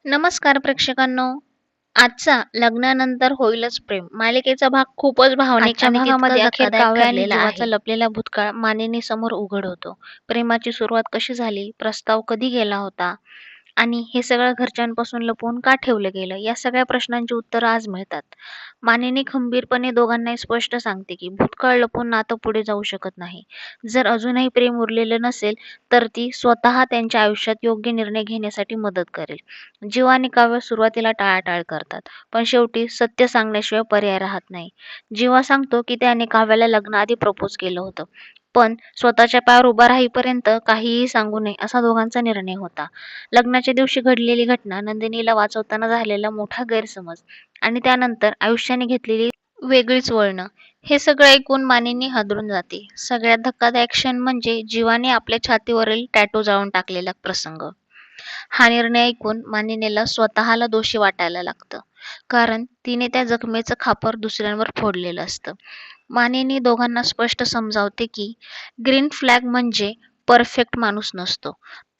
नमस्कार प्रेक्षकांनो. आजचा लग्नानंतर होईलच प्रेम मालिकेचा भाग खूपच भावनिक आजच्या आणि भागामध्ये तितकाच अखेर धक्कादायक काव्य आणि ठरलेला जीवाचा आहे. लपलेला भूतकाळ मानिनी समोर उघड होतो. प्रेमाची सुरुवात कशी झाली, प्रस्ताव कधी गेला होता आणि हे सगळं घरच्यांपासून लपवून का ठेवलं गेलं, या सगळ्या प्रश्नांची उत्तरं आज मिळतात. मानिनी खंबीरपणे दोघांनाही स्पष्ट सांगते की भूतकाळ लपवून नातं पुढे जाऊ शकत नाही. जर अजूनही प्रेम उरलेलं नसेल तर ती स्वतः त्यांच्या आयुष्यात योग्य निर्णय घेण्यासाठी मदत करेल. जीव आणि काव्य सुरुवातीला टाळाटाळ करतात, पण शेवटी सत्य सांगण्याशिवाय पर्याय राहत नाही. जीवा सांगतो की त्याने काव्याला लग्नाआधी प्रपोज केलं होतं, पण स्वतःच्या पायावर उभा राहीपर्यंत काहीही सांगू नये असा दोघांचा निर्णय होता. लग्नाच्या दिवशी घडलेली घटना, नंदिनीला वाचवताना झालेला मोठा गैरसमज आणि त्यानंतर आयुष्याने घेतलेली वेगळीच वळणं, हे सगळं ऐकून मानिनी हादरून जाते. सगळ्यात धक्कादायक क्षण म्हणजे जीवाने आपल्या छातीवरील टॅटू जाळून टाकलेला प्रसंग. हा निर्णय ऐकून मानिनीला स्वतःला दोषी वाटायला लागतं, कारण तिने त्या जखमेचं खापर दुसऱ्यांवर फोडलेलं असतं. मानिनी दोघांना स्पष्ट समजावते की ग्रीन फ्लॅग म्हणजे परफेक्ट माणूस नसतो,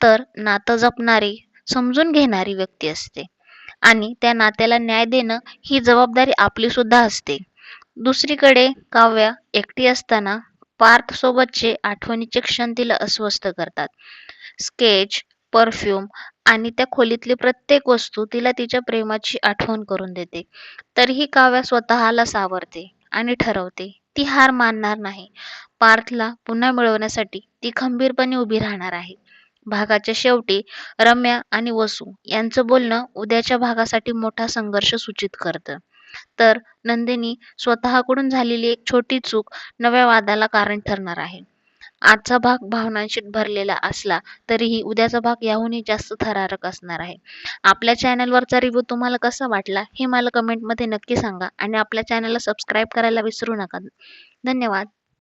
तर नातं जपणारी, समजून घेणारी व्यक्ती असते आणि त्या नात्याला न्याय देणं ही जबाबदारी आपली सुद्धा असते. दुसरीकडे काव्या एकटी असताना पार्थ सोबतचे आठवणीचे क्षण तिला अस्वस्थ करतात. स्केच, परफ्यूम आणि त्या खोलीतली प्रत्येक वस्तू तिला तिच्या प्रेमाची आठवण करून देते. तरीही काव्या स्वतःला सावरते आणि ठरवते ती हार मानणार नाही. पार्थला पुन्हा मिळवण्यासाठी ती खंबीरपणे उभी राहणार आहे. भागाच्या शेवटी रम्या आणि वसू यांचं बोलणं उद्याच्या भागासाठी मोठा संघर्ष सूचित करतं. तर नंदिनी स्वतःकडून झालेली एक छोटी चूक नव्या वादाला कारण ठरणार आहे. आजचा भाग भावनांशी भरलेला असला तरीही उद्याचा भाग याहूनही जास्त थरारक असणार आहे. आपल्या चॅनलवरचा रिव्ह्यू तुम्हाला कसा वाटला हे मला कमेंटमध्ये नक्की सांगा आणि आपल्या चॅनलला सबस्क्राईब करायला विसरू नका. धन्यवाद.